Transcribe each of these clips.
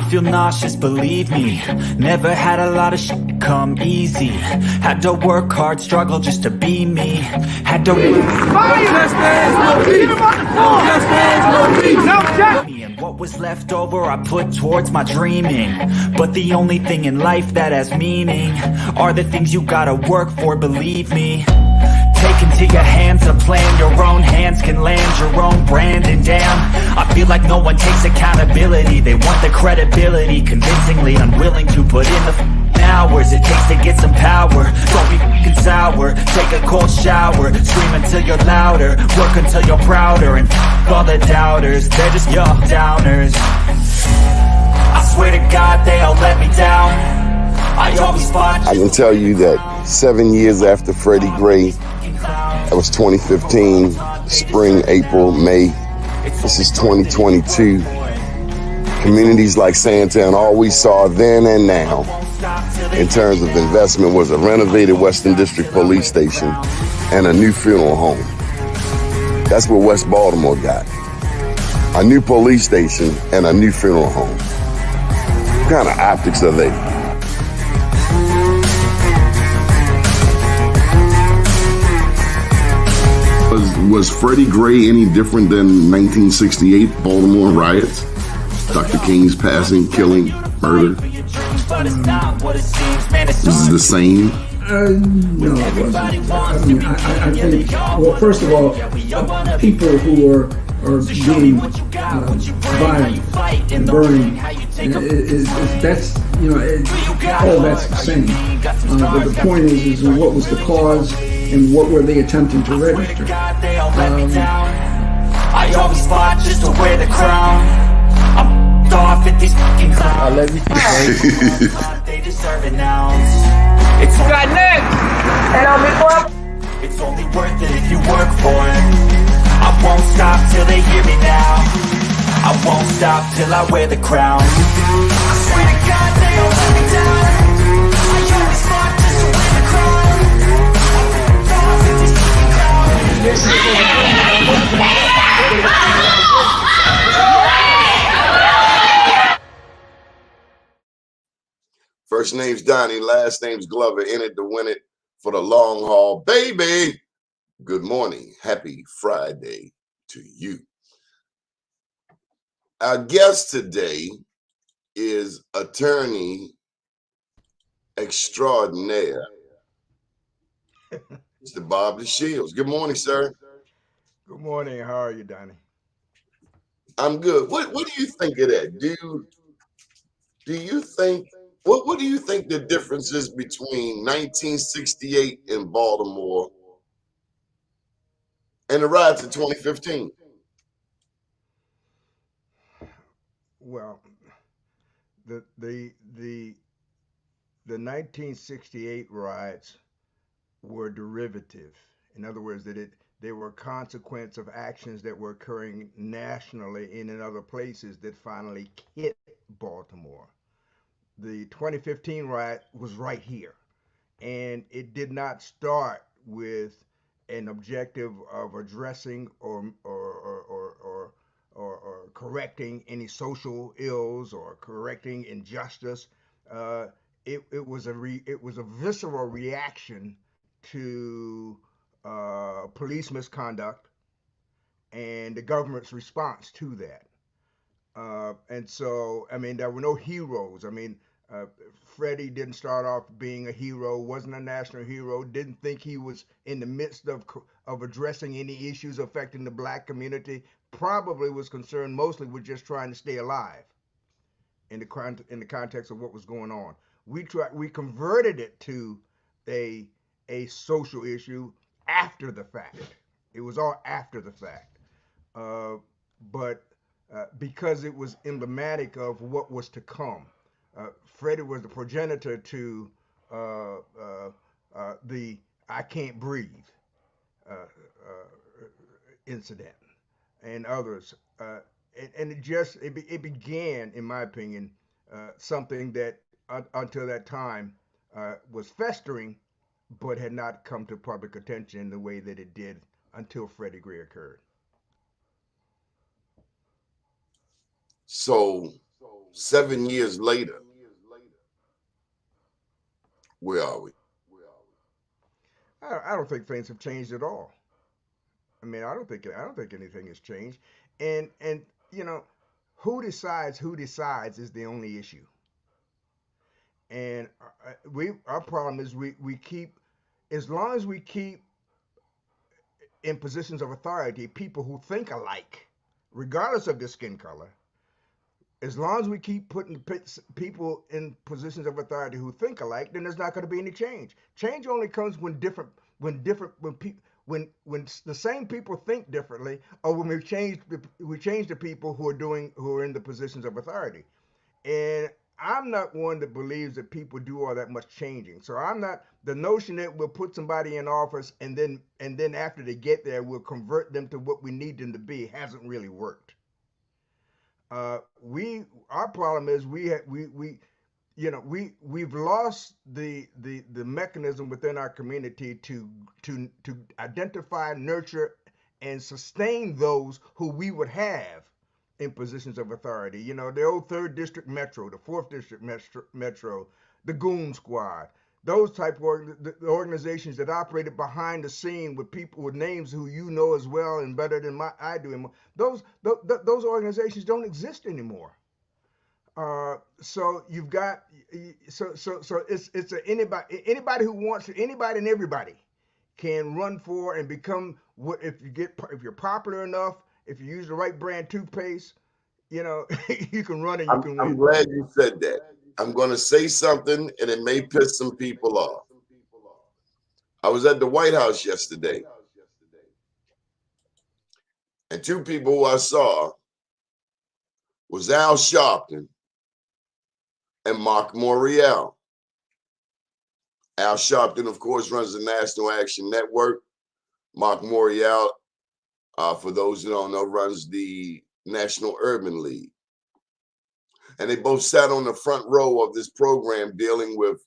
feel nauseous, believe me. Never had a lot of shit come easy. Had to work hard, struggle just to be me. Had to and what was left over I put towards my dreaming. But the only thing in life that has meaning are the things you gotta work for, believe me. Take into your hands a plan, your own hands can land your own brand. And damn, I feel like no one takes accountability. They want the credibility, convincingly unwilling to put in the hours it takes to get some power. Don't be f***ing sour, take a cold shower, scream until you're louder, work until you're prouder, and f*** all the doubters, they're just your downers. I swear to God they all let me down. I always fought. I can tell you that 7 years after Freddie Gray, that was 2015, spring, April, May. This is 2022. Communities like Sandtown, all we saw then and now in terms of investment was a renovated Western District Police Station and a new funeral home. That's what West Baltimore got. A new police station and a new funeral home. What kind of optics are they? Was Freddie Gray any different than 1968 Baltimore riots? Dr. King's passing, killing, murder? This is the same? No, it wasn't. I mean, I think, well, first of all, people who are being violent and burning, that's, all that's the same. But the point is what was the cause and what were they attempting to register? I always fought just to wear the crown. I'm off at these fucking clowns. I love you. They deserve an ounce. It's got next. And on me for. It's only worth it if you work for it. I won't stop till they hear me now. I won't stop till I wear the crown. I swear to God they all let me down. I always fought just to wear the crown. I'm off at these fucking clowns. First name's Donnie, last name's Glover, in it to win it for the long haul. Baby, good morning. Happy Friday to you. Our guest today is attorney extraordinaire, Mr. Bob Dashiell. Good morning, sir. Good morning. How are you, Donnie? I'm good. What do you think of that? Do you think what do you think the difference is between 1968 in Baltimore and the riots in 2015? Well, the 1968 riots were derivative. In other words, they were a consequence of actions that were occurring nationally and in other places that finally hit Baltimore. The 2015 riot was right here, and it did not start with an objective of addressing or correcting any social ills or correcting injustice. It was a visceral reaction to police misconduct and the government's response to that. And so, I mean, there were no heroes. I mean, Freddie didn't start off being a hero, wasn't a national hero, didn't think he was in the midst of addressing any issues affecting the black community, probably was concerned mostly with just trying to stay alive in the context of what was going on. We converted it to a social issue after the fact. It was all after the fact. But because it was emblematic of what was to come. Freddie was the progenitor to the I can't breathe incident and others. And it began, in my opinion, something that until that time was festering, but had not come to public attention in the way that it did until Freddie Gray occurred. So 7 years later, where are we? I don't think things have changed at all. I mean, I don't think anything has changed. And you know, who decides is the only issue. And we our problem is we keep, as long as we keep in positions of authority people who think alike, regardless of their skin color. As long as we keep putting people in positions of authority who think alike, then there's not going to be any change. Change only comes when the same people think differently, or when we change the people who are in the positions of authority. And I'm not one that believes that people do all that much changing. So I'm not, the notion that we'll put somebody in office and then after they get there we'll convert them to what we need them to be hasn't really worked. We Our problem is we've lost the mechanism within our community to identify, nurture, and sustain those who we would have in positions of authority. The old third district metro, the fourth district metro, the goon squad, those type of the organizations that operated behind the scene with people with names who you know as well and better than I do. And those organizations don't exist anymore. So you've got, so it's anybody who wants to, anybody and everybody can run for and become what, if you're popular enough, if you use the right brand toothpaste, you can run and you can I'm win. glad you said that. I'm going to say something, and it may piss some people off. I was at the White House yesterday, and two people who I saw was Al Sharpton and Mark Morial. Al Sharpton, of course, runs the National Action Network. Mark Morial, for those who don't know, runs the National Urban League. And they both sat on the front row of this program dealing with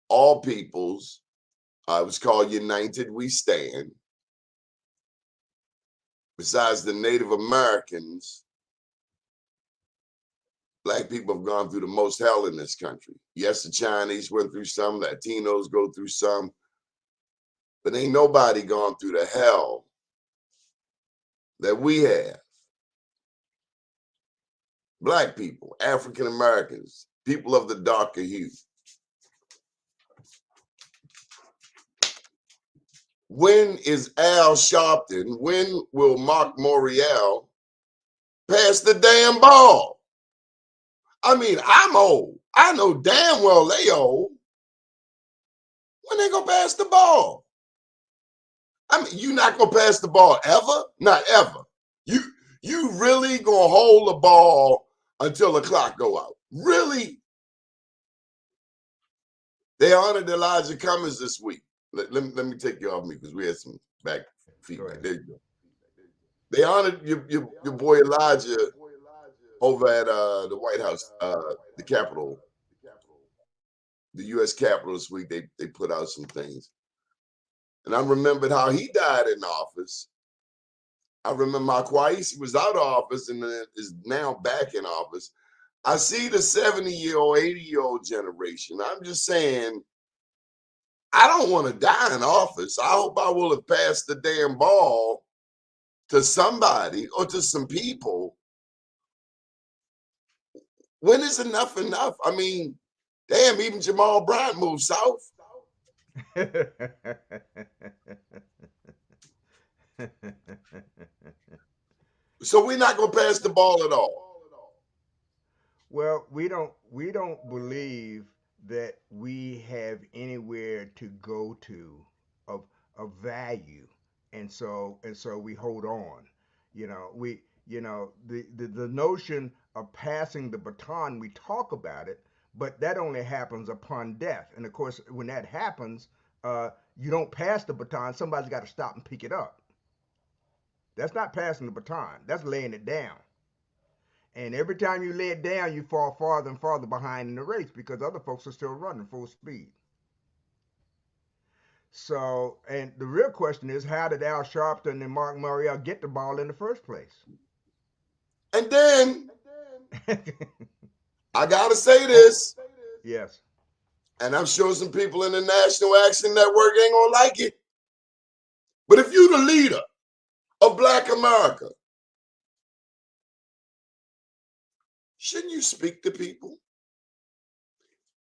all peoples. It was called United We Stand. Besides the Native Americans, Black people have gone through the most hell in this country. Yes, the Chinese went through some, Latinos go through some, but ain't nobody gone through the hell that we have. Black people, African Americans, people of the darker hue. When is Al Sharpton, when will Mark Morial pass the damn ball? I mean, I'm old. I know damn well they old. When they gonna pass the ball? I mean, you not gonna pass the ball ever? Not ever. You you really gonna hold the ball until the clock go out? Really? They honored Elijah Cummings this week. Let me take you off me because we had some back Go feedback. ahead. There you go. They honored your boy Elijah over at the White House, the Capitol, the U.S. Capitol this week. They put out some things. And I remembered how he died in office. I remember how Kwesi was out of office and then is now back in office. I see the 70-year-old, 80-year-old generation. I'm just saying, I don't want to die in office. I hope I will have passed the damn ball to somebody or to some people. When is enough enough? I mean, damn, even Jamal Bryant moved south. So we're not going to pass the ball at all. Well, we don't believe that we have anywhere to go to of value, and so we hold on. The notion of passing the baton, we talk about it, but that only happens upon death. And of course, when that happens, you don't pass the baton. Somebody's got to stop and pick it up. That's not passing the baton. That's laying it down. And every time you lay it down, you fall farther and farther behind in the race because other folks are still running full speed. So, and the real question is, how did Al Sharpton and Mark Morial get the ball in the first place? And then I gotta say this, Yes. and I'm sure some people in the National Action Network ain't gonna like it. But if you the leader of Black America, shouldn't you speak to people?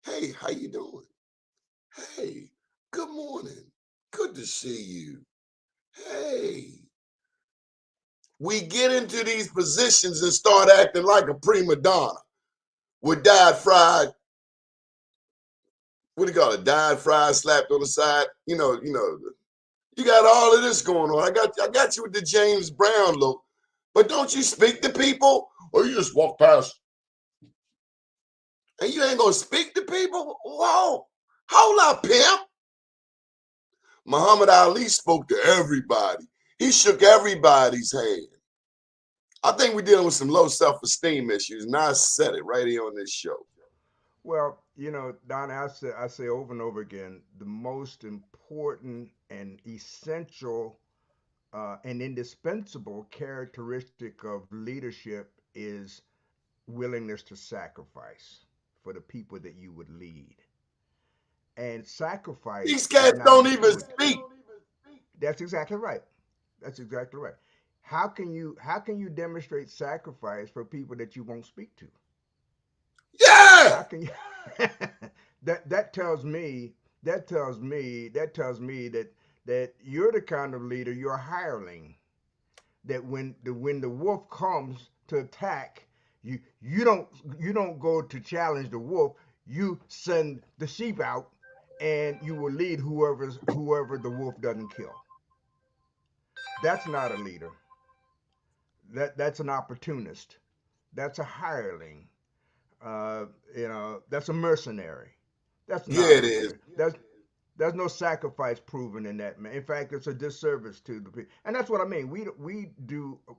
Hey, how you doing? Hey, good morning. Good to see you. Hey. We get into these positions and start acting like a prima donna with dyed fried, what do you call it? Dyed fried slapped on the side. You got all of this going on. I got you with the James Brown look. But don't you speak to people? Or you just walk past and you ain't gonna speak to people? Whoa. Hold up, pimp. Muhammad Ali spoke to everybody. He shook everybody's hand. I think we're dealing with some low self-esteem issues, and I said it right here on this show. Well, Don, I say over and over again, the most important and essential and indispensable characteristic of leadership is willingness to sacrifice for the people that you would lead. And These sacrifice is cats not don't an even excuse. speak. That's exactly right. That's exactly right. How can you demonstrate sacrifice for people that you won't speak to? Yeah. How can you that tells me that you're the kind of leader, you're a hireling, that when the wolf comes to attack, you don't go to challenge the wolf, you send the sheep out and you will lead whoever the wolf doesn't kill. That's not a leader. That's an opportunist. That's a hireling. That's a mercenary. That's Yeah, not a it is. leader. There's no sacrifice proven in that, man. In fact, it's a disservice to the people, and that's what I mean. We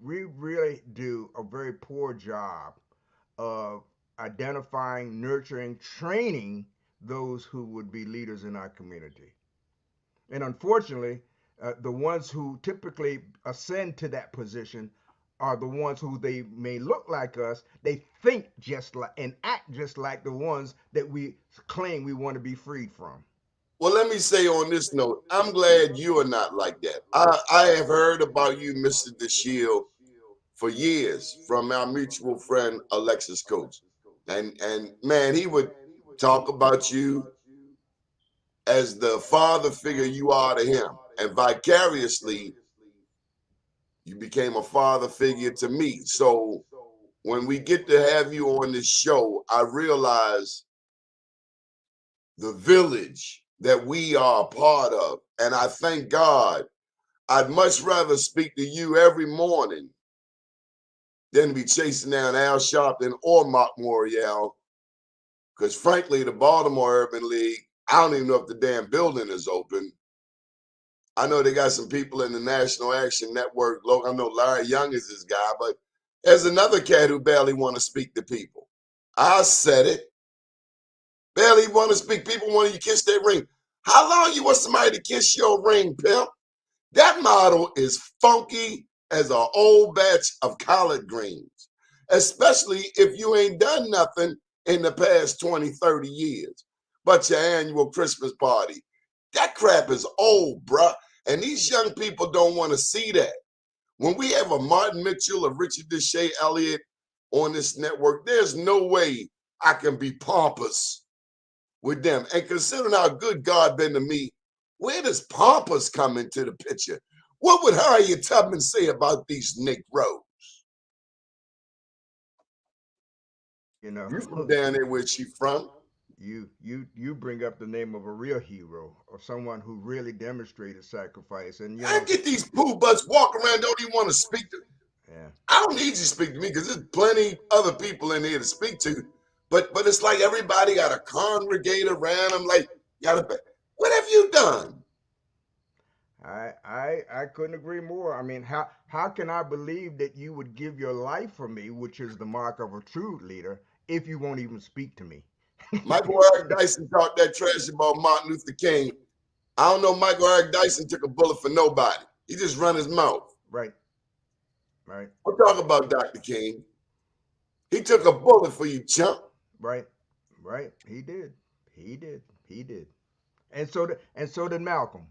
really do a very poor job of identifying, nurturing, training those who would be leaders in our community. And unfortunately, the ones who typically ascend to that position are the ones who they may look like us. They think just like and act just like the ones that we claim we want to be freed from. Well, let me say on this note, I'm glad you are not like that. I have heard about you, Mr. Dashiell, for years from our mutual friend Alexis Coates. And man, he would talk about you as the father figure you are to him. And vicariously, you became a father figure to me. So when we get to have you on this show, I realize the village that we are a part of. And I thank God. I'd much rather speak to you every morning than be chasing down Al Sharpton or Mark Morial. Because frankly, the Baltimore Urban League, I don't even know if the damn building is open. I know they got some people in the National Action Network. I know Larry Young is this guy, but there's another cat who barely want to speak to people. I said it. Barely want to speak. People want you to kiss their ring. How long you want somebody to kiss your ring, pimp? That model is funky as an old batch of collard greens, especially if you ain't done nothing in the past 20, 30 years. But your annual Christmas party. That crap is old, bruh. And these young people don't want to see that. When we have a Martin Mitchell, a Richard Deshae Elliott on this network, there's no way I can be pompous with them. And considering how good God been to me, where does pompous come into the picture? What would Harriet Tubman say about these Negroes? You know, You from down there where she from? you bring up the name of a real hero or someone who really demonstrated sacrifice, and I get these poo butts walk around, don't even want to speak to. yeah, I don't need you to speak to me because there's plenty other people in here to speak to. But it's like everybody got to congregate around them. Like, what have you done? I couldn't agree more. I mean, how can I believe that you would give your life for me, which is the mark of a true leader, if you won't even speak to me? Michael Eric Dyson talked that trash about Martin Luther King. I don't know Michael Eric Dyson took a bullet for nobody. He just run his mouth. Right, right, I'm talking about Dr. King. He took a bullet for you, chump. Right, right. He did. He did. He did. And so did Malcolm.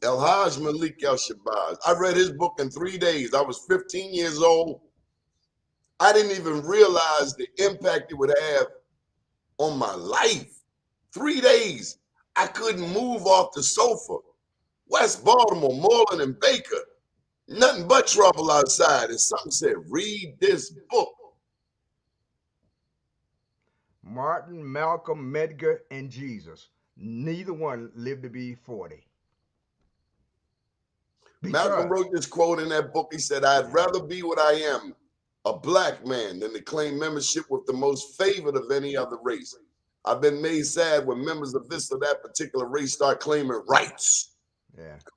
El Haj Malik El Shabazz. I read his book in 3 days. I was 15 years old. I didn't even realize the impact it would have on my life. 3 days. I couldn't move off the sofa. West Baltimore, Moreland, and Baker. Nothing but trouble outside. And something said, read this book. Martin, Malcolm, Medgar, and Jesus. Neither one lived to be 40. Malcolm wrote this quote in that book. He said, I'd rather be what I am, a black man, than to claim membership with the most favored of any other race. I've been made sad when members of this or that particular race start claiming rights,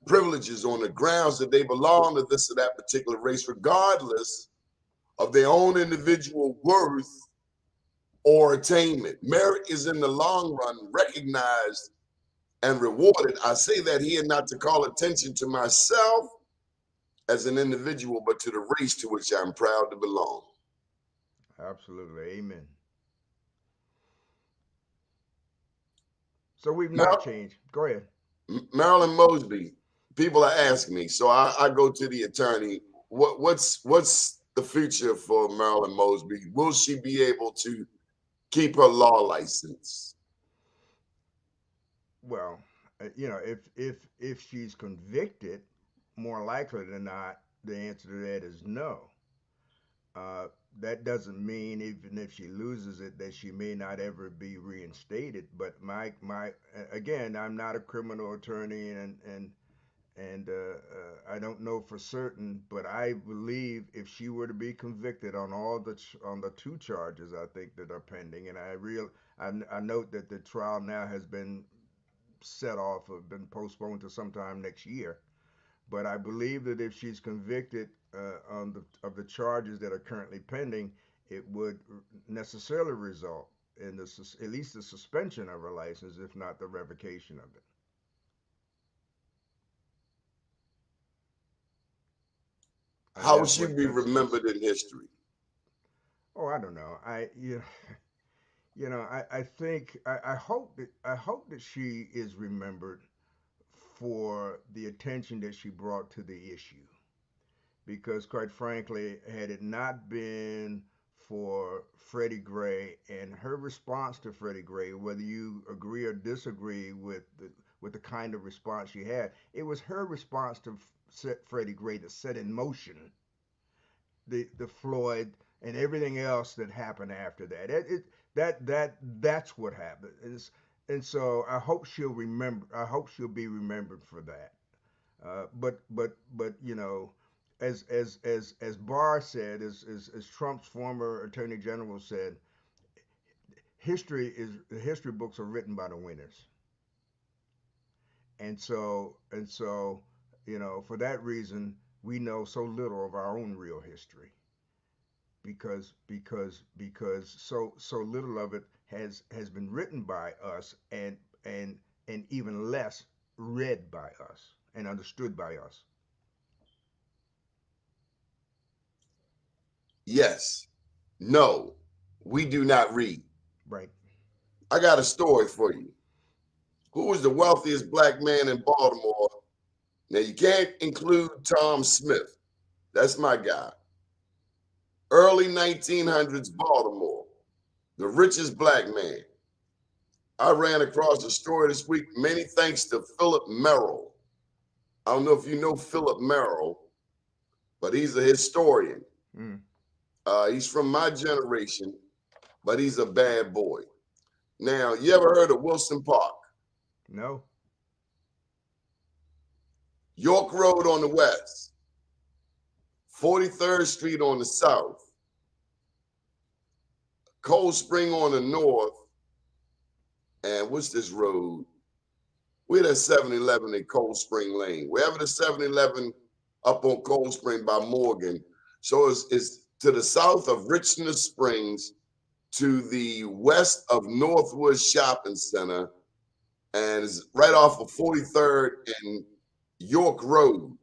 privileges on the grounds that they belong to this or that particular race, regardless of their own individual worth or attainment. Merit is in the long run recognized and rewarded. I say that here not to call attention to myself as an individual, but to the race to which I'm proud to belong. Absolutely. Amen. So we've not changed. Go ahead. Marilyn Mosby, people are asking me, so I go to the attorney. What's the future for Marilyn Mosby? Will she be able to keep her law license? Well, if she's convicted, more likely than not, the answer to that is no. That doesn't mean even if she loses it that she may not ever be reinstated. But again, I'm not a criminal attorney, and I don't know for certain, but I believe if she were to be convicted on on the two charges I think that are pending, and I note that the trial now has been set off or been postponed to sometime next year. But I believe that if she's convicted of the charges that are currently pending, it would necessarily result in at least the suspension of her license, if not the revocation of it. How will she be remembered in history? Oh, I don't know. I think I hope that she is remembered for the attention that she brought to the issue. Because quite frankly, had it not been for Freddie Gray and her response to Freddie Gray, whether you agree or disagree with the kind of response she had, it was her response to Freddie Gray that set in motion the Floyd and everything else that happened after that. That's what happened. And so I hope she'll remember. I hope she'll be remembered for that. But as Barr said, as Trump's former Attorney General said, the history books are written by the winners. And so for that reason, we know so little of our own real history because so little of it has been written by us and even less read by us and understood by us. Yes. No, we do not read. Right. I got a story for you. Who was the wealthiest black man in Baltimore? Now, you can't include Tom Smith. That's my guy. Early 1900s Baltimore, the richest black man. I ran across a story this week, many thanks to Philip Merrill. I don't know if you know Philip Merrill, but he's a historian. He's from my generation, but he's a bad boy. Now, you ever heard of Wilson Park? No. York Road on the west, 43rd Street on the south, Cold Spring on the north, and what's this road? We're at 7-Eleven in Cold Spring Lane. Wherever the 7-Eleven up on Cold Spring by Morgan. So it's to the south of Richmond Springs, to the west of Northwood Shopping Center, and it's right off of 43rd and York Road.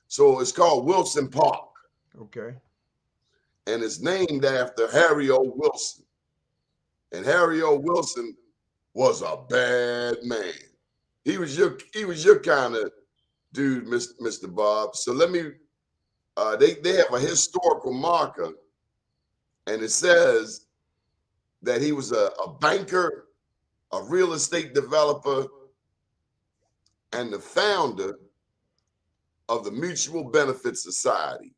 So it's called Wilson Park. Okay. And it's named after Harry O. Wilson. And Harry O. Wilson was a bad man. He was your kind of dude, Mr. Bob. So let me they have a historical marker, and it says that he was a banker, a real estate developer, and the founder of the Mutual Benefit Society.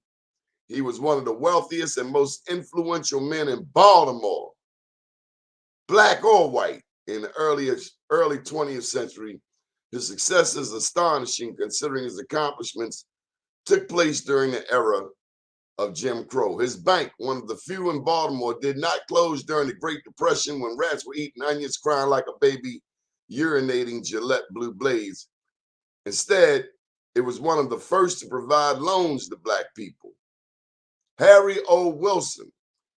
He was one of the wealthiest and most influential men in Baltimore, black or white, in the early 20th century. His success is astonishing considering his accomplishments took place during the era of Jim Crow. His bank, one of the few in Baltimore, did not close during the Great Depression when rats were eating onions, crying like a baby, urinating Gillette blue blades. Instead, it was one of the first to provide loans to black people. Harry O. Wilson,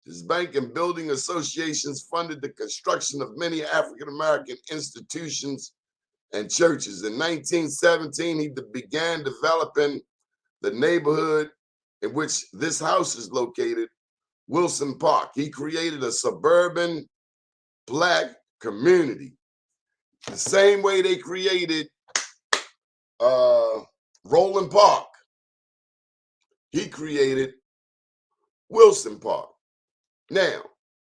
his bank and building associations funded the construction of many African-American institutions and churches. In 1917, he began developing the neighborhood in which this house is located, Wilson Park. He created a suburban black community, the same way they created Roland Park. He created Wilson Park. Now,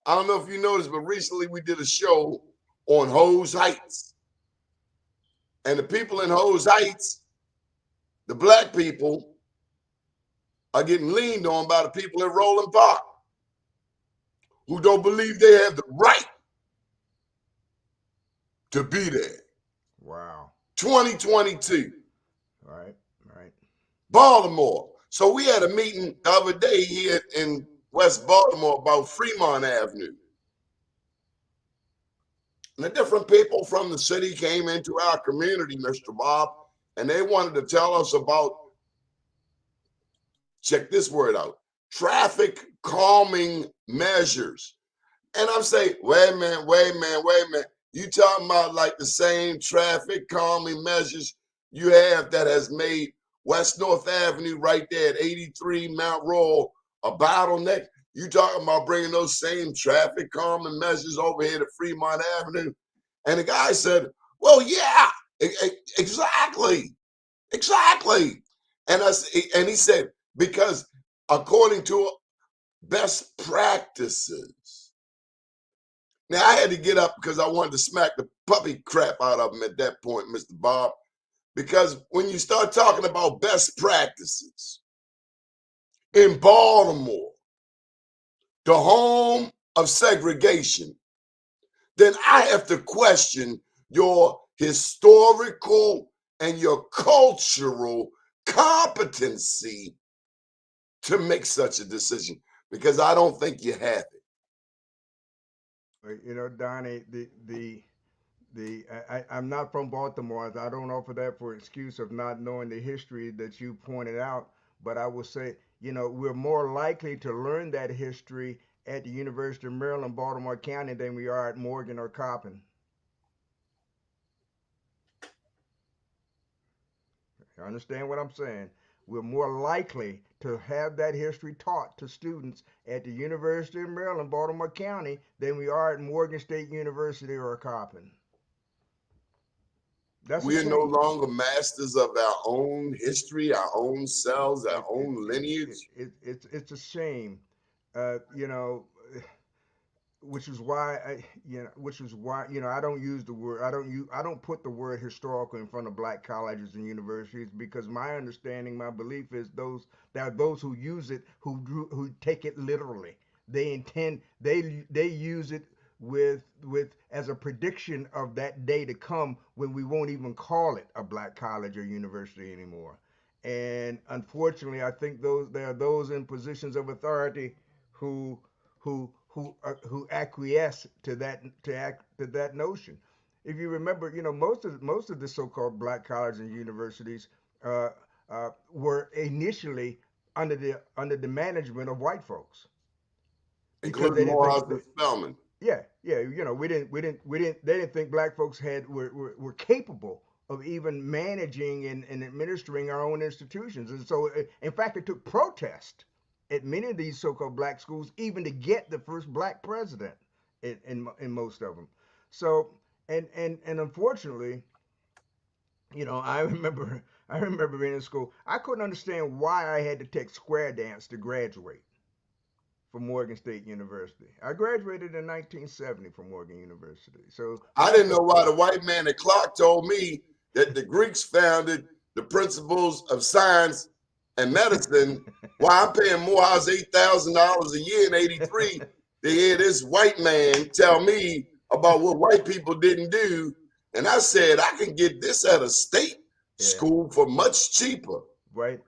I don't know if you noticed, but recently we did a show on Hose Heights. And the people in Hose Heights, the black people, are getting leaned on by the people in Roland Park who don't believe they have the right to be there. Wow. 2022. Right. Baltimore. So we had a meeting the other day here in West Baltimore about Fremont Avenue. And the different people from the city came into our community, Mr. Bob, and they wanted to tell us about, check this word out, traffic calming measures. And I'm saying, wait a minute. You talking about like the same traffic calming measures you have that has made West North Avenue right there at 83 Mount Royal a bottleneck? You talking about bringing those same traffic calming measures over here to Fremont Avenue? And the guy said, well, yeah, exactly. And he said, because according to best practices. Now, I had to get up because I wanted to smack the puppy crap out of him at that point, Mr. Bob, because when you start talking about best practices in Baltimore, the home of segregation, then I have to question your historical and your cultural competency to make such a decision, because I don't think you have it. You know, Donnie, I'm not from Baltimore. I don't offer that for excuse of not knowing the history that you pointed out. But I will say, you know, we're more likely to learn that history at the University of Maryland, Baltimore County than we are at Morgan or Coppin. You understand what I'm saying? We're more likely to have that history taught to students at the University of Maryland, Baltimore County than we are at Morgan State University or Coppin. That's a We are no shame. longer masters of our own history, our own selves, our own lineage. It's a shame, you know, which is why I don't use the word I don't put the word historical in front of black colleges and universities, because my understanding, my belief is there are those who use it who take it literally. They use it with as a prediction of that day to come when we won't even call it a black college or university anymore. And unfortunately, I think there are those in positions of authority who who acquiesce to that notion. If you remember, you know, most of the so-called black colleges and universities uh, were initially under the management of white folks, because Including they didn't think Morehouse and Spelman. yeah, you know, they didn't think black folks were capable of even managing and administering our own institutions. And so, in fact, it took protest at many of these so-called black schools even to get the first black president. in most of them. So and unfortunately, I remember I remember being in school. I couldn't understand why I had to take square dance to graduate from Morgan State University. I graduated in 1970 from Morgan University. So I that's didn't the know why the white man at Clark told me that the Greeks founded the principles of science and medicine. Why I'm paying Morehouse $8,000 a year in '83 to hear this white man tell me about what white people didn't do. And I said, I can get this at a state yeah, school for much cheaper. right,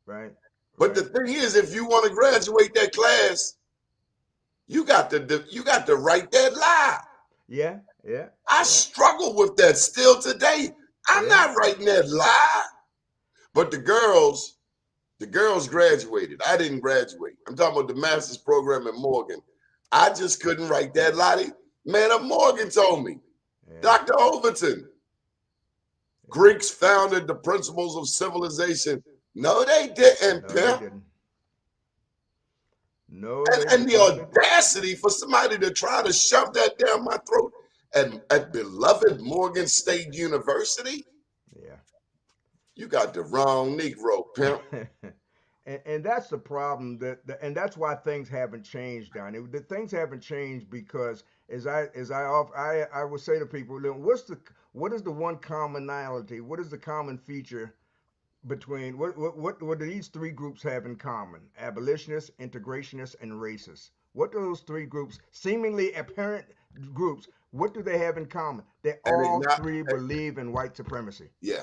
right, But the right. thing is, if you want to graduate that class, you got to write that lie. Yeah, yeah, I yeah, struggle with that still today. I'm yeah, not writing that lie. But the girls graduated. I didn't graduate. I'm talking about the master's program at Morgan. I just couldn't write that lie. Man up Morgan told me. yeah, Dr. Overton, yeah. Greeks founded the principles of civilization. No, they didn't, No, they pimp. didn't. No, And the no, they didn't. audacity for somebody to try to shove that down my throat at beloved Morgan State University. Yeah. You got the wrong Negro, pimp. And that's the problem and that's why things haven't changed, Donnie. The things haven't changed because I would say to people, "Look, what is the one commonality? What is the common feature between what do these three groups have in common? Abolitionists, integrationists, and racists. What do those three groups, seemingly apparent groups, what do they have in common? They And they all not, three believe in white supremacy. yeah,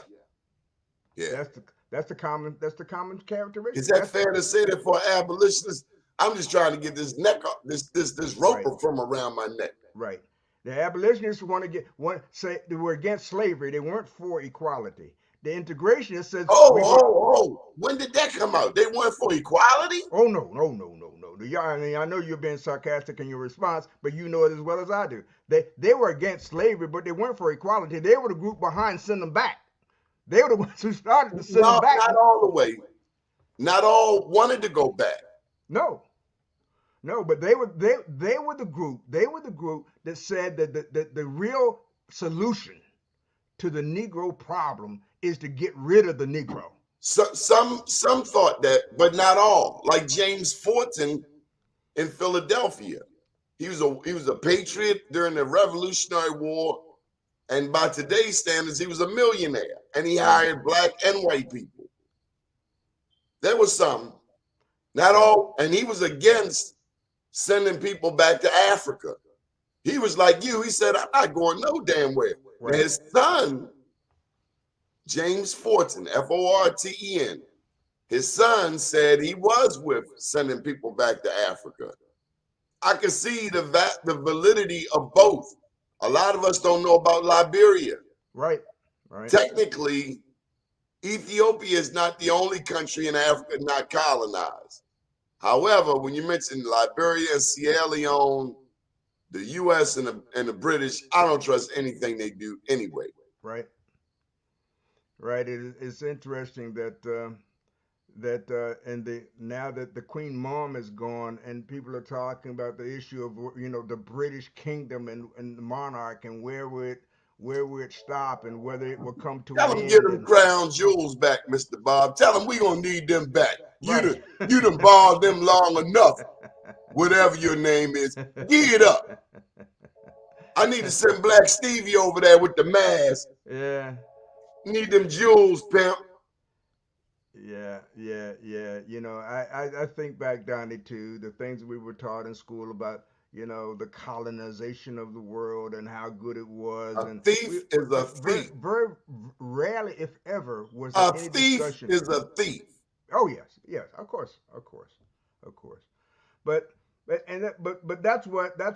yeah. That's the common Is characteristic. that That's fair to say that for abolitionists? I'm just trying to get this neck up, this right, rope from around my neck. right. The abolitionists want say they were against slavery. They weren't for equality. The integrationists says Oh, we were. oh, oh. When did that come out? They went for equality? Oh no, no, no, no, no. I mean, I know you're being sarcastic in your response, but you know it as well as I do. They were against slavery, but they weren't for equality. They were the group behind send them back. They were the ones who started to send them No, back. not all the way. Not all wanted to go back. No, no, but they were the group. They were the group that said that the real solution to the Negro problem is to get rid of the Negro. So, some thought that, but not all. Like James Forten in Philadelphia. He was a patriot during the Revolutionary War, and by today's standards, he was a millionaire, and he Yeah, hired black and white people. There was some, not yeah, all, and he was against sending people back to Africa. He was like you. He said, "I'm not going no damn where." Now right. his son, James Forten, Forten, his son said he was with sending people back to Africa. I can see the validity of both. A lot of us don't know about Liberia. Right, right, Technically, Ethiopia is not the only country in Africa not colonized. However, when you mention Liberia and Sierra Leone, the U.S. and the British, I don't trust anything they do anyway. right, right. It's interesting and now that the Queen Mom is gone and people are talking about the issue of the British Kingdom and the monarch and where would it stop and whether it will come to Tell an them get end them and crown jewels back, Mr. Bob. Tell them we gonna need them back. You right. done, you done borrowed them long enough. Whatever your name is, give it up. I need to send Black Stevie over there with the mask. Yeah, Need them jewels, pimp. yeah, yeah, yeah. I think back, Donnie, to the things we were taught in school about, the colonization of the world and how good it was. A And thief is a very, thief. very rarely, if ever, was there A any thief discussion. is a thief. Oh, yes, yes, of course, of course, of course. But that's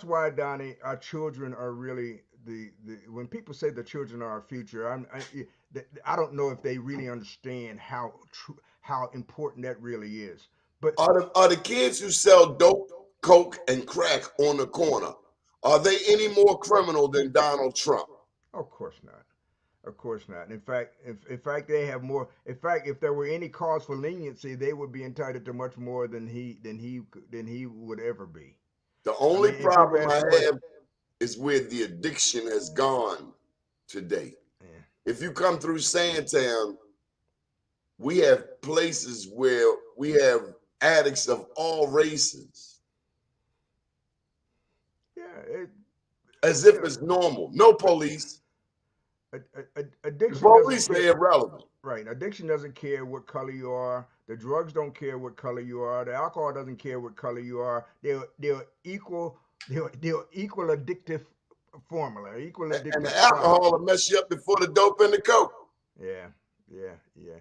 why, Donnie, our children are really the when people say the children are our future, I don't know if they really understand how important that really is. But Are the kids who sell dope, coke, and crack on the corner, are they any more criminal than Donald Trump? of course not. Of course not. In fact, they have more. In fact, if there were any cause for leniency, they would be entitled to much more than he would ever be. The I only mean, and people problem ask I the question. have is where the addiction has gone today. Yeah, If you come through Sandtown, we have places where we have addicts of all races, yeah. as You if know, it's normal. No police. The addiction doesn't police care. are irrelevant. Right. Addiction doesn't care what color you are. The drugs don't care what color you are. The alcohol doesn't care what color you are. They're equal. They're equal addictive formula. Equal And addictive the product. alcohol will mess you up before the dope and the coke. Yeah. Yeah. Yeah.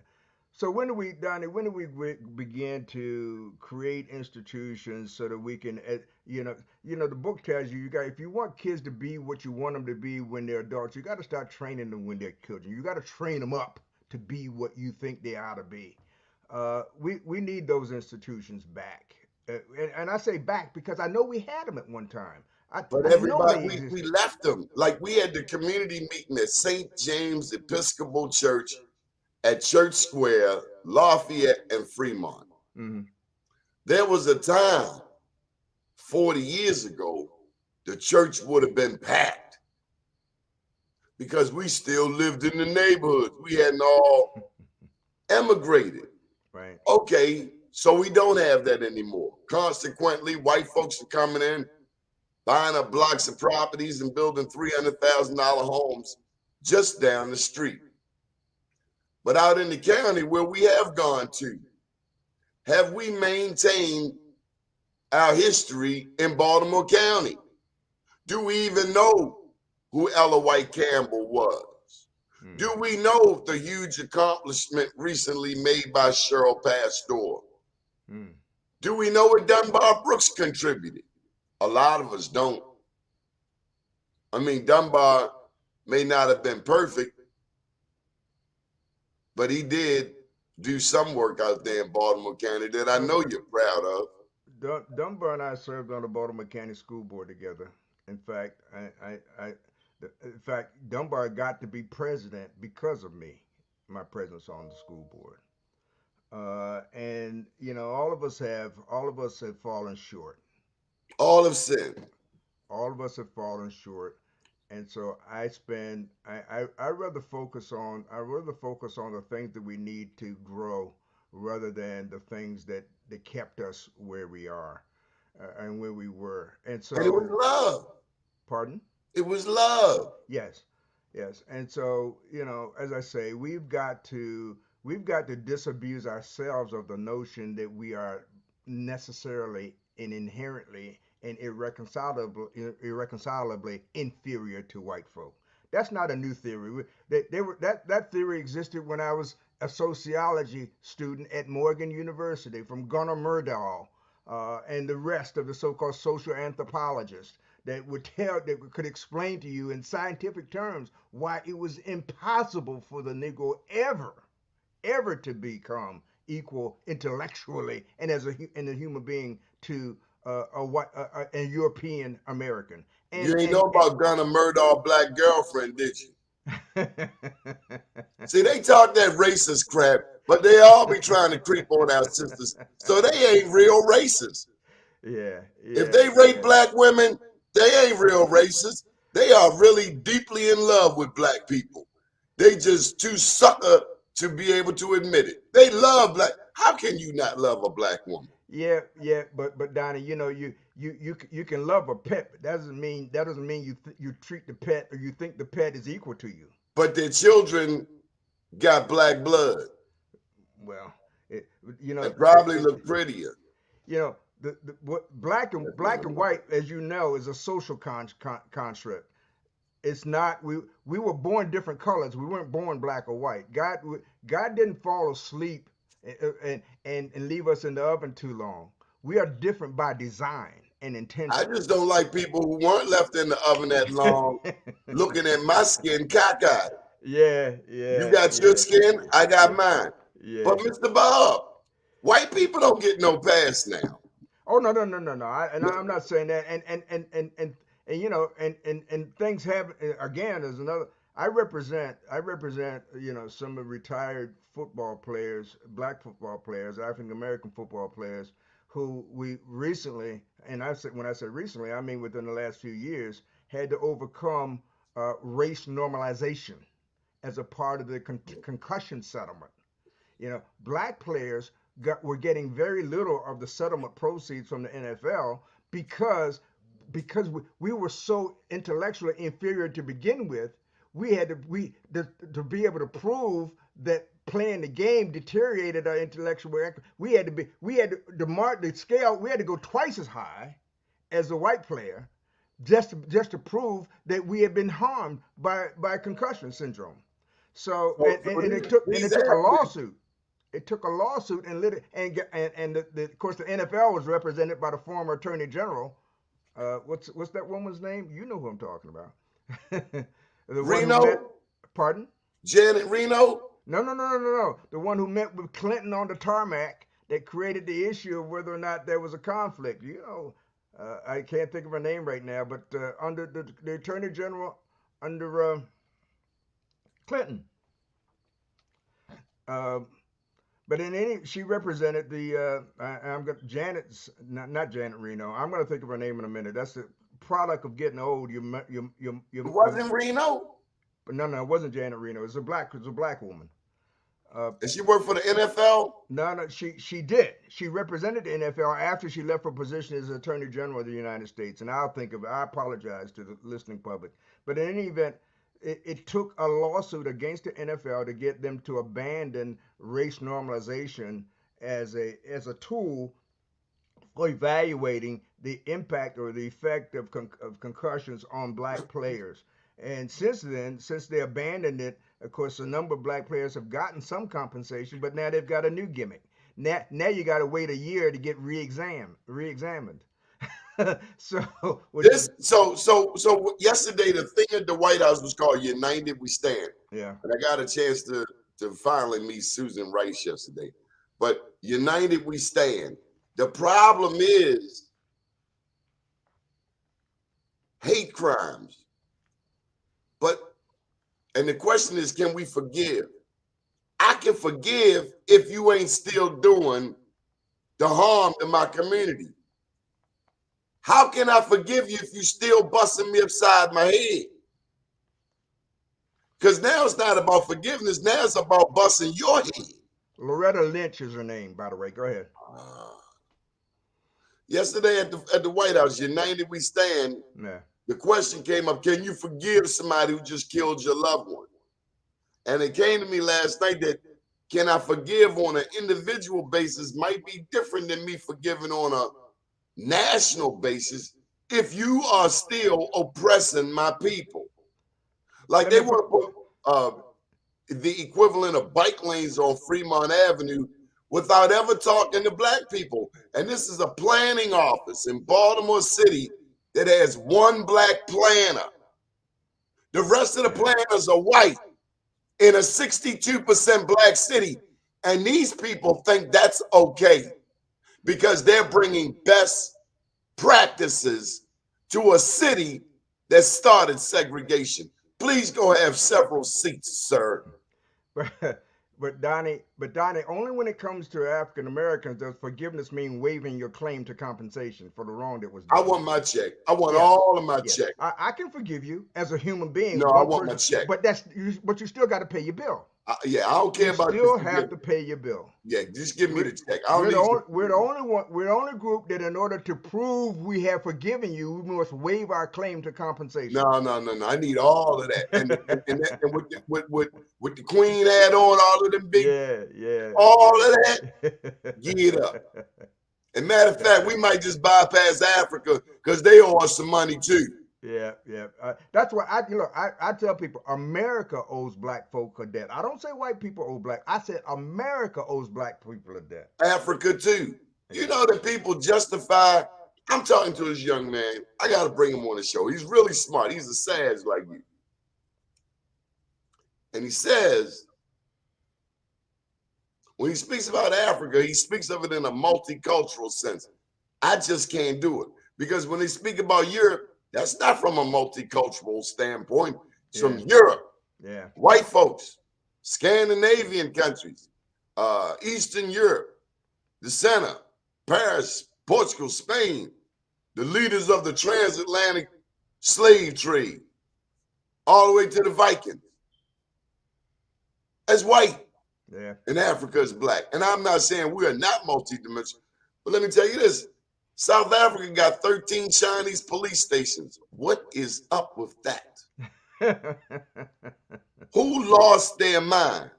So when do we, Donnie? When do we begin to create institutions so that we can, the book tells you, if you want kids to be what you want them to be when they're adults, you got to start training them when they're children. You got to train them up to be what you think they ought to be. We need those institutions back, and I say back because I know we had them at one time. But I know everybody, they we existed. left them. Like we had the community meeting at St. James Episcopal Church at Church Square, Lafayette, and Fremont. Hmm. There was a time 40 years ago, the church would have been packed because we still lived in the neighborhoods. We hadn't all emigrated. Right. Okay, so we don't have that anymore. Consequently, white folks are coming in, buying up blocks of properties and building $300,000 homes just down the street. But out in the county where we have gone to, have we maintained our history in Baltimore County? Do we even know who Ella White Campbell was? Mm. Do we know the huge accomplishment recently made by Cheryl Pastor? Mm. Do we know what Dunbar Brooks contributed? A lot of us don't. I mean, Dunbar may not have been perfect, but he did do some work out there in Baltimore County that I know you're proud of. Dunbar and I served on the Baltimore County School Board together. In fact, Dunbar got to be president because of me, my presence on the school board. And all of us have fallen short. All of sin. All of us have fallen short, and so I rather focus on the things that we need to grow rather than the things that kept us where we are and where we were. And And it was so, love. pardon? It was love. Yes, yes. And so, as I say, we've got to disabuse ourselves of the notion that we are necessarily and inherently and irreconcilably inferior to white folk. That's not a new theory. That theory existed when I was a sociology student at Morgan University from Gunnar Myrdal and the rest of the so-called social anthropologists that could explain to you in scientific terms why it was impossible for the Negro ever to become equal intellectually and and a human being to a European American. You ain't know about Gunnar Murdoch black girlfriend, did you? See, they talk that racist crap, but they all be trying to creep on our sisters. So they ain't real racist. Yeah, If yeah, they rape yeah. black women, they ain't real racist. They are really deeply in love with black people. They just too sucker to be able to admit it. They love black. How can you not love a black woman? Yeah, yeah, but Donnie, you can love a pet, but that doesn't mean you treat the pet or you think the pet is equal to you. But their children got black blood Well, it, you know, and probably look prettier. you know, what black and white, as you know, is a social construct. It's not we were born different colors. We weren't born black or white. God didn't fall asleep and leave us in the oven too long. We are different by design and I intention. just don't like people who weren't left in the oven that long looking at my skin cockeyed. Yeah, You yeah, got your yeah, skin, I got yeah, mine. yeah. But Mr. Bob, white people don't get no pass now. Oh, no, no, no, no, no. I'm not saying that. And and things have again is another. I represent some of retired football players, black football players, African American football players who we recently, and when I say recently, I mean within the last few years, had to overcome race normalization as a part of the concussion settlement. Black players were getting very little of the settlement proceeds from the NFL because we were so intellectually inferior to begin with. We had to be able to prove that playing the game deteriorated our intellectual. We had to mark the scale. We had to go twice as high as the white player just to prove that we had been harmed by concussion syndrome. So and it took a lawsuit. It took a lawsuit and of course the NFL was represented by the former Attorney General. What's that woman's name? You know who I'm talking about. The one Reno? who met, pardon? Janet Reno? No. The one who met with Clinton on the tarmac that created the issue of whether or not there was a conflict. I can't think of her name right now, but under the Attorney General under Clinton. But she represented the. Janet's not Janet Reno. I'm going to think of her name in a minute. That's the product of getting old. It wasn't Reno. But no, it wasn't Janet Reno. It's a black woman. And she worked for the NFL? No, she did. She represented the NFL after she left her position as Attorney General of the United States. And I apologize to the listening public. But in any event, it took a lawsuit against the NFL to get them to abandon race normalization as a tool for evaluating the impact or the effect of concussions on black players. And since they abandoned it, of course, a number of black players have gotten some compensation, but now they've got a new gimmick. Now you got to wait a year to get re-examined. So yesterday the thing at the White House was called United We Stand. Yeah. And I got a chance to finally meet Susan Rice yesterday. But United We Stand. The problem is hate crimes. And the question is, can we forgive? I can forgive if you ain't still doing the harm to my community. How can I forgive you if you still busting me upside my head? Because now it's not about forgiveness. Now it's about busting your head. Loretta Lynch is her name, by the way. Go ahead. Yesterday at the White House, United We Stand, the question came up, can you forgive somebody who just killed your loved one? And it came to me last night that can I forgive on an individual basis might be different than me forgiving on a national basis if you are still oppressing my people. Like they want to put the equivalent of bike lanes on Fremont Avenue without ever talking to black people. And this is a planning office in Baltimore City that has one black planner. The rest of the planners are white in a 62% black city. And these people think that's okay because they're bringing best practices to a city that started segregation. Please go have several seats, sir. But Donnie, only when it comes to African Americans does forgiveness mean waiving your claim to compensation for the wrong that was done. I want my check. I want all of my check. I can forgive you as a human being. No, I want my check. But you still got to pay your bill. I don't care about. You still have to pay your bill. Yeah, just give me the check. We're the only group that, in order to prove we have forgiven you, we must waive our claim to compensation. No. I need all of that. And with the Queen had on all of them big, all of that. Give it up. And matter of fact, we might just bypass Africa because they owe us some money too. Yeah. That's why I tell people America owes black folk a debt. I don't say white people owe black. I said America owes black people a debt. Africa too. You know that people justify. I'm talking to this young man. I got to bring him on the show. He's really smart. He's a sage like you. And he says, when he speaks about Africa, he speaks of it in a multicultural sense. I just can't do it. Because when they speak about Europe, that's not from a multicultural standpoint. It's from Europe. Yeah. White folks, Scandinavian countries, Eastern Europe, the center, Paris, Portugal, Spain, the leaders of the transatlantic slave trade, all the way to the Vikings, as white. Yeah. And Africa is black. And I'm not saying we are not multidimensional, but let me tell you this. South Africa got 13 Chinese police stations. What is up with that? Who lost their mind?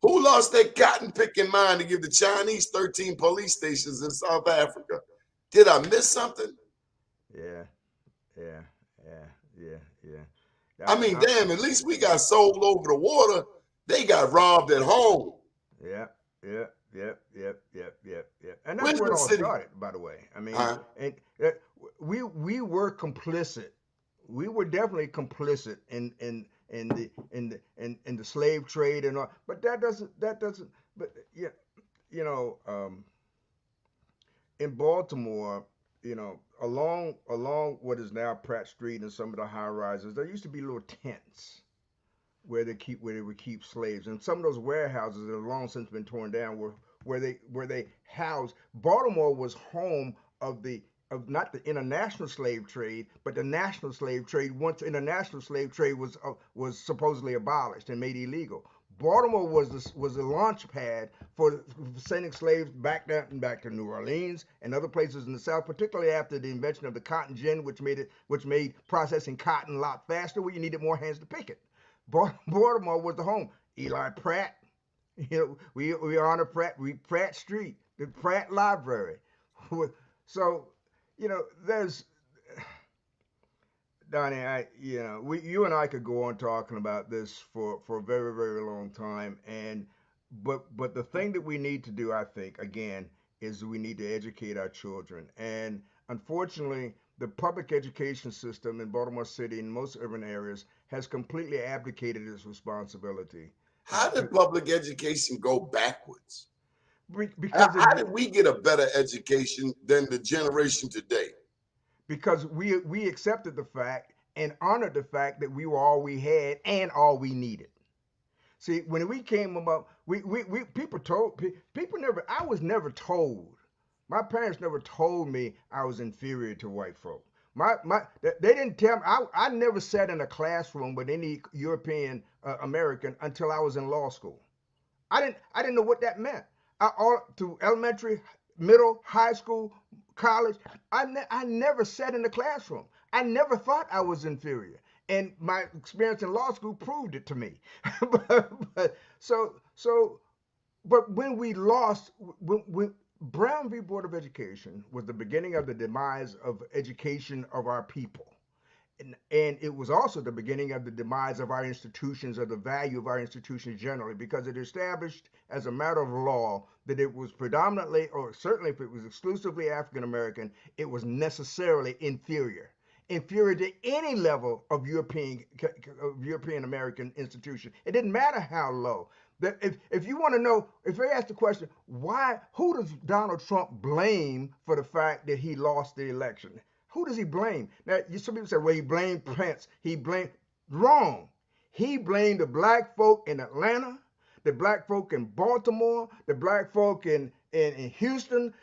Who lost their cotton-picking mind to give the Chinese 13 police stations in South Africa? Did I miss something? Yeah. I mean, damn, at least we got sold over the water. They got robbed at home. Yeah. And that's where it all started, by the way. I mean, and we were complicit. We were definitely complicit in the slave trade and all. But that doesn't. But yeah, in Baltimore, along what is now Pratt Street and some of the high rises, there used to be little tents where they would keep slaves, and some of those warehouses that have long since been torn down were where they housed. Baltimore was home of not the international slave trade, but the national slave trade. Once international slave trade was supposedly abolished and made illegal, Baltimore was the launch pad for sending slaves back to New Orleans and other places in the South, particularly after the invention of the cotton gin, which made processing cotton a lot faster, where you needed more hands to pick it. Baltimore was the home. Eli Pratt, we honor Pratt Street, the Pratt Library. So, there's Donnie, you and I could go on talking about this for a very, very long time, but the thing that we need to do, I think, again, is we need to educate our children. And unfortunately, the public education system in Baltimore City and most urban areas has completely abdicated its responsibility. How did public education go backwards? Because how did we get a better education than the generation today? Because we accepted the fact and honored the fact that we were all we had and all we needed. See, when we came about, people never. I was never told. My parents never told me I was inferior to white folk. They didn't tell me. I never sat in a classroom with any European American until I was in law school. I didn't know what that meant. All through elementary, middle, high school, college, I never sat in the classroom. I never thought I was inferior, and my experience in law school proved it to me. But when we lost, when Brown v. Board of Education was the beginning of the demise of education of our people. And it was also the beginning of the demise of our institutions, or the value of our institutions generally, because it established as a matter of law that it was predominantly, or certainly if it was exclusively African American, it was necessarily inferior to any level of European American institution. It didn't matter how low. If you want to know, if they ask the question, who does Donald Trump blame for the fact that he lost the election? Who does he blame? Now, some people say, well, he blamed Pence. Wrong. He blamed the black folk in Atlanta, the black folk in Baltimore, the black folk in Houston.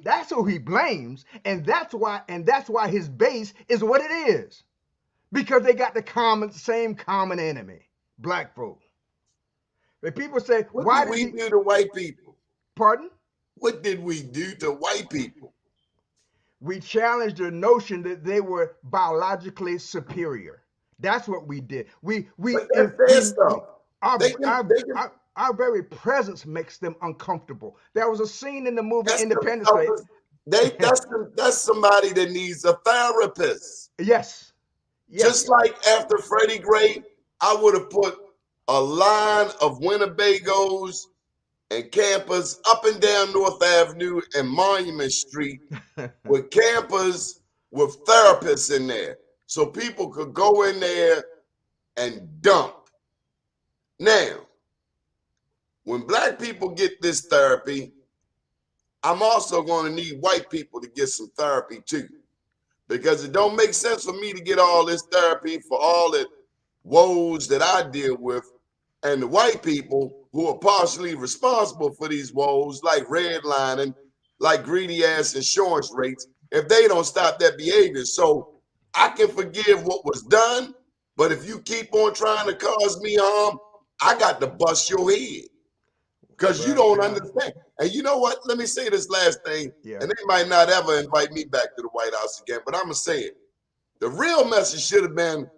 That's who he blames, and that's why his base is what it is, because they got the same common enemy, black folk. But people say, what did we do to white people? Pardon? What did we do to white people? We challenged the notion that they were biologically superior. That's what we did. Our very presence makes them uncomfortable. There was a scene in the movie Independence Day. That's somebody that needs a therapist. Yes. Just like after Freddie Gray, I would have put a line of Winnebagos and campers up and down North Avenue and Monument Street with campers with therapists in there, so people could go in there and dump. Now, when black people get this therapy, I'm also going to need white people to get some therapy too, because it don't make sense for me to get all this therapy for all the woes that I deal with, and the white people who are partially responsible for these woes, like redlining, like greedy ass insurance rates, if they don't stop that behavior. So I can forgive what was done, but if you keep on trying to cause me harm, I got to bust your head because you Well, don't understand. And you know what? Let me say this last thing, yeah. and they might not ever invite me back to the White House again, but I'm going to say it. The real message should have been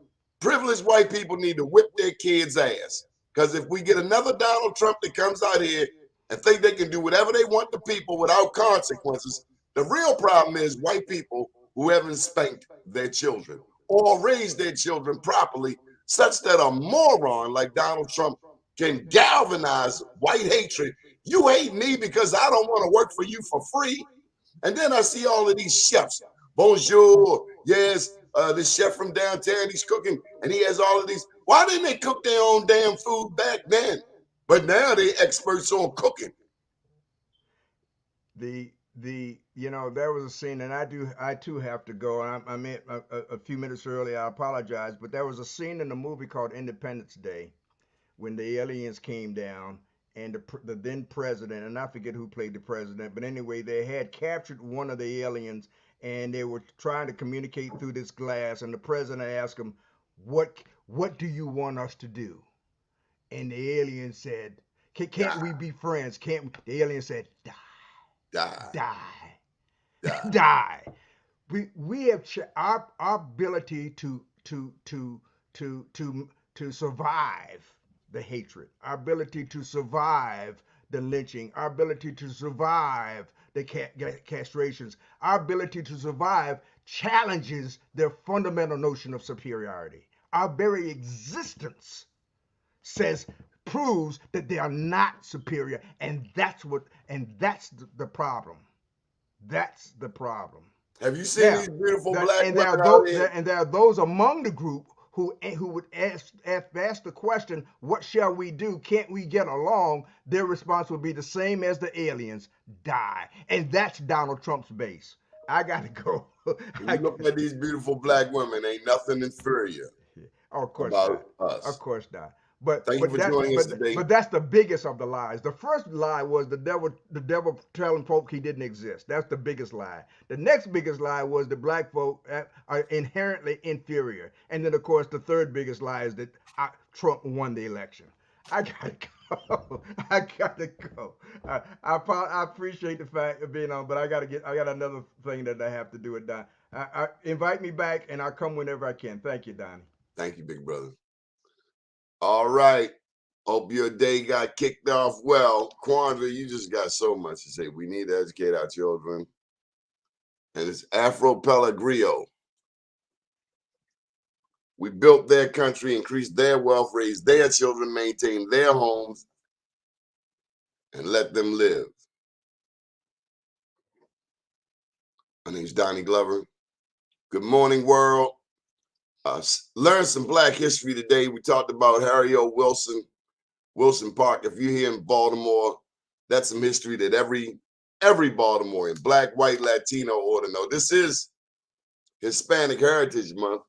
privileged white people need to whip their kids' ass. Because if we get another Donald Trump that comes out here and think they can do whatever they want to people without consequences, the real problem is white people who haven't spanked their children or raised their children properly, such that a moron like Donald Trump can galvanize white hatred. You hate me because I don't want to work for you for free. And then I see all of these chefs. Bonjour, yes, this chef from downtown, he's cooking, and he has all of these. Why didn't they cook their own damn food back then? But now they're experts on cooking. There was a scene, and I too have to go. And I meant a few minutes early. I apologize, but there was a scene in the movie called Independence Day when the aliens came down, and the then president, and I forget who played the president, but anyway, they had captured one of the aliens, and they were trying to communicate through this glass, and the president asked him, "What do you want us to do?" And the alien said, "Can't we be friends? Can't?" The alien said, "Die, Die, die, die. die." We have our ability to survive the hatred, our ability to survive the lynching, our ability to survive the castrations, our ability to survive challenges their fundamental notion of superiority. Our very existence says proves that they are not superior, and that's the problem. That's the problem. Have you seen Now, these beautiful that, black and women out here? there are those among the group who would ask the question, "What shall we do? Can't we get along?" Their response would be the same as the aliens: die. And that's Donald Trump's base. I gotta go. When you look at these beautiful black women, ain't nothing inferior Oh, of course about not. Of us. course not. But Thank you for joining us today. that's the biggest of the lies. The first lie was the devil telling folk he didn't exist. That's the biggest lie. The next biggest lie was that black folk are inherently inferior. And then of course the third biggest lie is that Trump won the election. I gotta go. I gotta go. I appreciate the fact of being on, but I got another thing that I have to do with Don. Invite me back, and I'll come whenever I can. Thank you, Donnie. Thank you, big brother. All right. Hope your day got kicked off well. Quandra, you just got so much to say. We need to educate our children. And it's Afro Pellegrio. We built their country, increased their wealth, raised their children, maintained their homes, and let them live. My name's Donnie Glover. Good morning, world. Learn some Black history today. We talked about Harry O. Wilson Park. If you're here in Baltimore, that's some history that every Baltimorean, Black, white, Latino ought to know. This is Hispanic Heritage Month.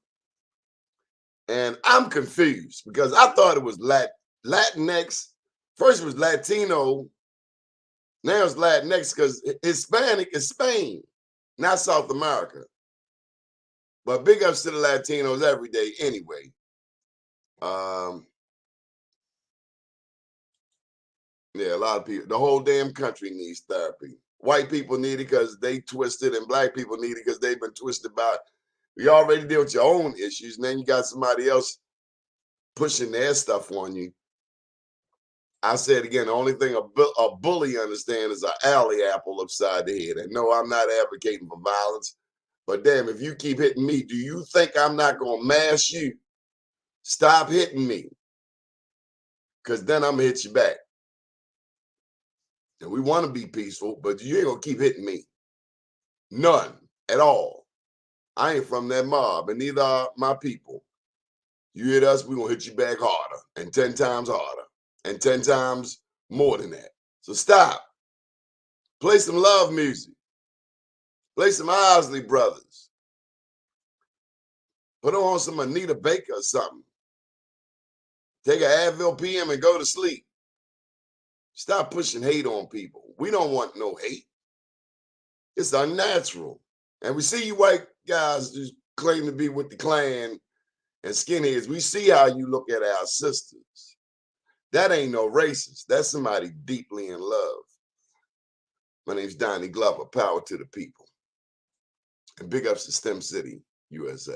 And I'm confused because I thought it was Latinx. First it was Latino. Now it's Latinx because Hispanic is Spain, not South America. But big ups to the Latinos every day anyway. Yeah, a lot of people, the whole damn country needs therapy. White people need it because they twisted, and black people need it because they've been twisted by it. You already deal with your own issues, and then you got somebody else pushing their stuff on you. I said again, the only thing a bully understands is an alley apple upside the head. And no, I'm not advocating for violence. But damn, if you keep hitting me, do you think I'm not going to mash you? Stop hitting me. Because then I'm going to hit you back. And we want to be peaceful, but you ain't going to keep hitting me. None at all. I ain't from that mob, and neither are my people. You hit us, we're going to hit you back harder, and 10 times harder, and 10 times more than that. So stop. Play some love music. Play some Isley Brothers. Put on some Anita Baker or something. Take an Advil PM and go to sleep. Stop pushing hate on people. We don't want no hate. It's unnatural. And we see you white guys who claim to be with the Klan and skinheads. We see how you look at our sisters. That ain't no racist. That's somebody deeply in love. My name's Donnie Glover. Power to the people. And big ups to STEM City, USA.